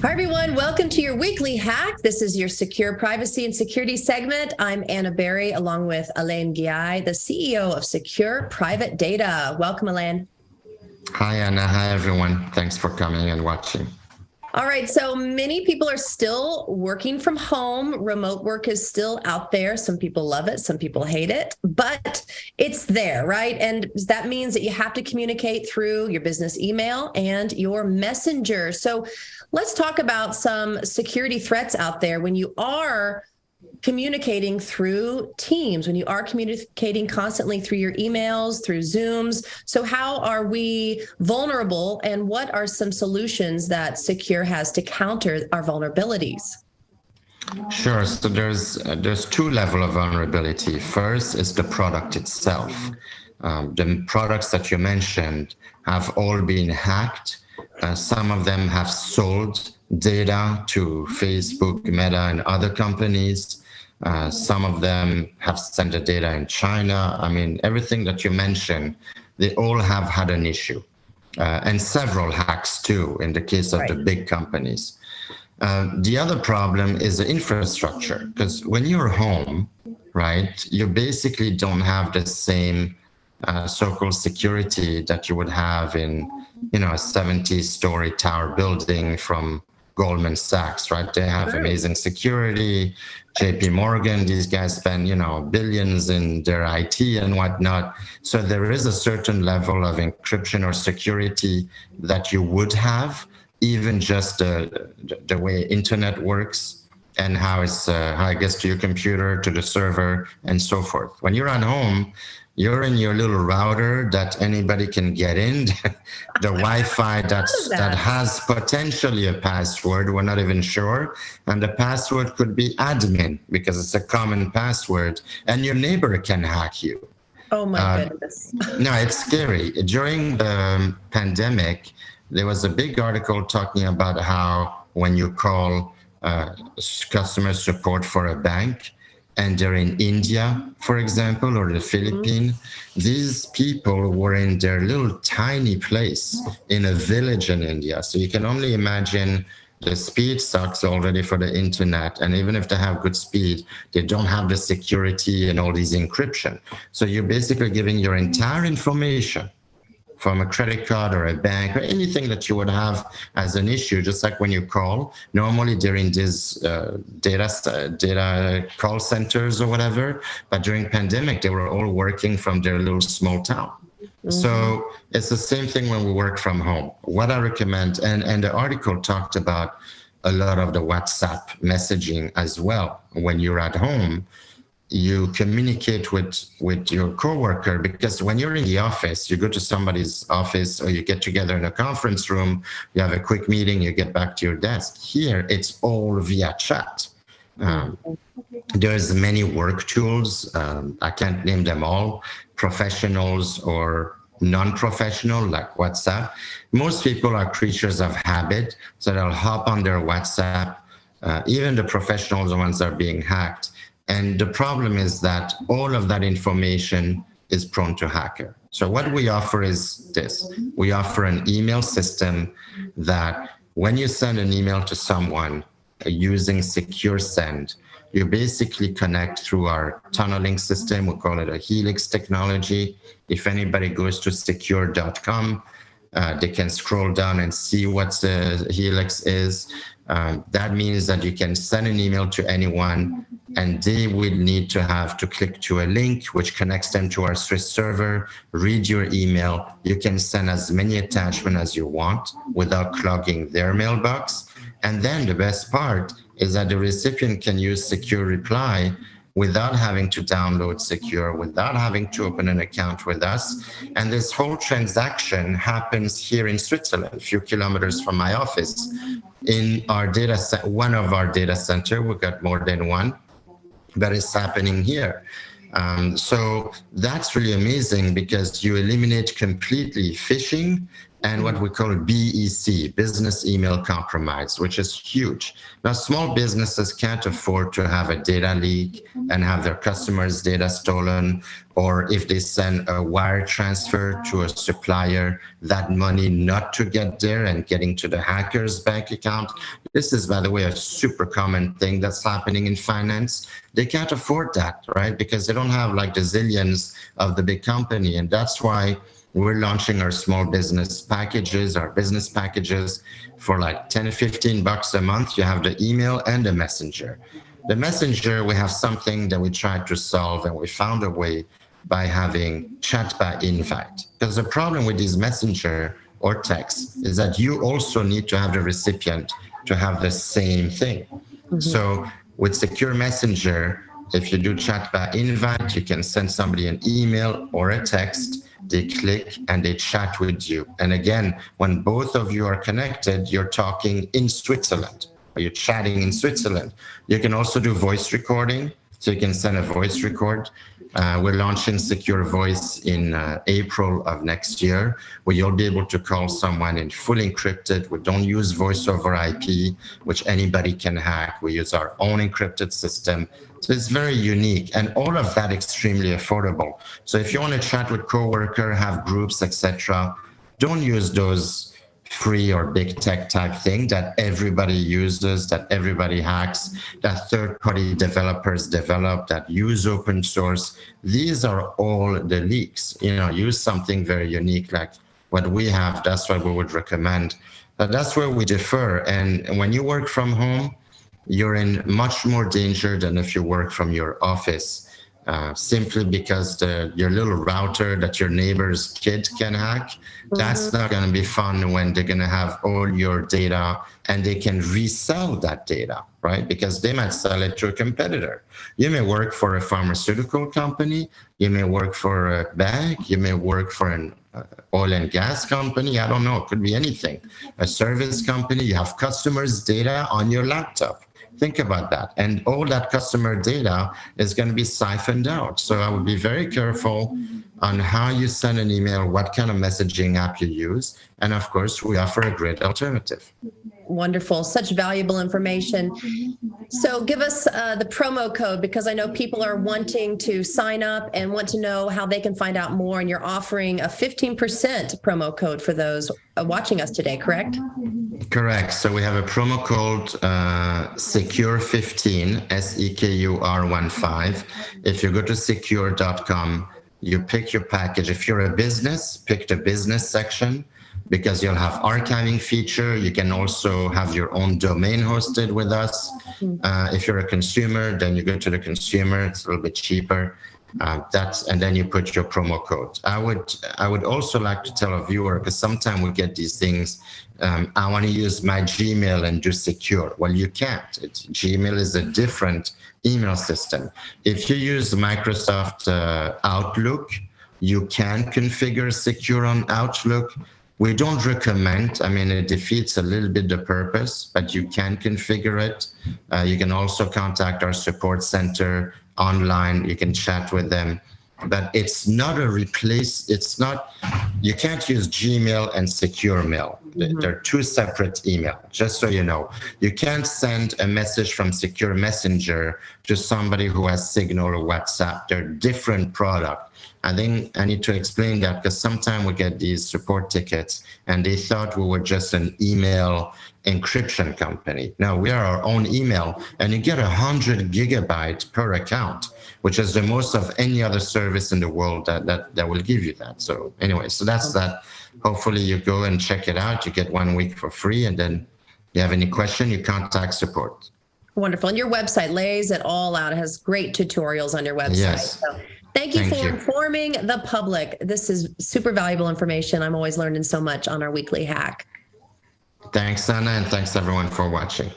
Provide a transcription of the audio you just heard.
Hi, everyone. Welcome to your weekly hack. This is your secure privacy and security segment. I'm Anna Berry, along with Alain Ghiai, the CEO of Secure Private Data. Welcome, Alain. Hi, Anna. Hi, everyone. Thanks for coming and watching. All right. So many people are still working from home. Remote work is still out there. Some people love it. Some people hate it, but it's there, right? And that means that you have to communicate through your business email and your messenger. So let's talk about some security threats out there when you are communicating through Teams, when you are communicating constantly through your emails, through Zooms. So how are we vulnerable, and what are some solutions that Secure has to counter our vulnerabilities? Sure. So there's two levels of vulnerability. First is the product itself. The products that you mentioned have all been hacked. Some of them have sold data to Facebook, Meta, and other companies. Some of them have sent the data in China. I mean, everything that you mentioned, they all have had an issue. And several hacks too, in the case of the big companies. The other problem is the infrastructure, because when you're home, right, you basically don't have the same so-called security that you would have in, a 70-story tower building from Goldman Sachs, right? They have amazing security. JP Morgan, these guys spend, billions in their IT and whatnot. So there is a certain level of encryption or security that you would have, even just the way internet works and how it gets to your computer, to the server, and so forth. When you're at home, you're in your little router that anybody can get in, the Wi-Fi that has potentially a password, we're not even sure, and the password could be admin because it's a common password, and your neighbor can hack you. Oh my goodness. No, it's scary. During the pandemic, there was a big article talking about how when you call customer support for a bank, and they're in India, for example, or the Philippines, these people were in their little tiny place in a village in India. So you can only imagine the speed sucks already for the internet. And even if they have good speed, they don't have the security and all these encryption. So you're basically giving your entire information from a credit card or a bank or anything that you would have as an issue, just like when you call. Normally during these data call centers or whatever, but during pandemic, they were all working from their little small town. So it's the same thing when we work from home. What I recommend, and the article talked about a lot of the WhatsApp messaging as well. When you're at home, you communicate with your coworker, because when you're in the office, you go to somebody's office or you get together in a conference room, you have a quick meeting, you get back to your desk. Here, it's all via chat. There's many work tools. I can't name them all, professionals or non-professional, like WhatsApp. Most people are creatures of habit, so they'll hop on their WhatsApp. Even the professionals, the ones that are being hacked. And the problem is that all of that information is prone to hacker. So what we offer is this. We offer an email system that when you send an email to someone using Secure Send, you basically connect through our tunneling system. We call it a Helix technology. If anybody goes to secure.com, they can scroll down and see what the Helix is. That means that you can send an email to anyone, and they will need to click to a link which connects them to our Swiss server, read your email. You can send as many attachments as you want without clogging their mailbox. And then the best part is that the recipient can use Secure Reply without having to download Secure, without having to open an account with us. And this whole transaction happens here in Switzerland, a few kilometers from my office, in our one of our data center. We've got more than one, but it's happening here. So that's really amazing, because you eliminate completely phishing, and what we call BEC, business email compromise, which is huge. Now, small businesses can't afford to have a data leak and have their customers' data stolen, or if they send a wire transfer to a supplier, that money not to get there and getting to the hacker's bank account. This is, by the way, a super common thing that's happening in finance. They can't afford that, right? Because they don't have like the zillions of the big company. And that's why we're launching our small business packages, our business packages for like 10 to 15 bucks a month. You have the email and the messenger. The messenger, we have something that we tried to solve, and we found a way by having chat by invite. Because the problem with these messenger or text is that you also need to have the recipient to have the same thing. So with Secure Messenger, if you do chat by invite, you can send somebody an email or a text. They click and they chat with you. And again, when both of you are connected, you're talking in Switzerland, or you're chatting in Switzerland. You can also do voice recording. So you can send a voice record. We're launching Secure Voice in April of next year, where you'll be able to call someone in fully encrypted. We don't use voice over IP, which anybody can hack. We use our own encrypted system. So it's very unique, and all of that extremely affordable. So if you want to chat with coworker, have groups, etc., don't use those free or big tech type thing that everybody uses, that everybody hacks, that third-party developers develop, that use open source. These are all the leaks. Use something very unique like what we have. That's what we would recommend. But that's where we differ. And when you work from home, you're in much more danger than if you work from your office. Simply because your little router that your neighbor's kid can hack, that's not going to be fun when they're going to have all your data and they can resell that data, right? Because they might sell it to a competitor. You may work for a pharmaceutical company, you may work for a bank, you may work for an oil and gas company, I don't know, it could be anything. A service company, you have customers' data on your laptop. Think about that. And all that customer data is going to be siphoned out. So I would be very careful on how you send an email, what kind of messaging app you use. And of course, we offer a great alternative. Wonderful. Such valuable information. So give us the promo code, because I know people are wanting to sign up and want to know how they can find out more. And you're offering a 15% promo code for those watching us today, correct? Correct. So we have a promo code Sekur15, Sekur15. If you go to secure.com, you pick your package. If you're a business, pick the business section, because you'll have archiving feature. You can also have your own domain hosted with us. If you're a consumer, then you go to the consumer. It's a little bit cheaper. And then you put your promo code. I would also like to tell a viewer, because sometimes we get these things, I want to use my Gmail and do Secure. Well, you can't. Gmail is a different email system. If you use Microsoft Outlook, you can configure Secure on Outlook. We don't recommend, it defeats a little bit the purpose, but you can configure it. You can also contact our support center online. You can chat with them, but it's not a replace. You can't use Gmail and Secure Mail. They're two separate emails, just so you know. You can't send a message from Secure Messenger to somebody who has Signal or WhatsApp. They're different products. I think I need to explain that, because sometimes we get these support tickets and they thought we were just an email encryption company. No, we are our own email, and you get 100 gigabytes per account, which is the most of any other service in the world that will give you that. So anyway, so that's that. Hopefully you go and check it out. You get 1 week for free, and then if you have any question, you contact support. Wonderful. And your website lays it all out. It has great tutorials on your website. Yes. So thank you for informing the public. This is super valuable information. I'm always learning so much on our weekly hack. Thanks, Anna, and thanks everyone for watching.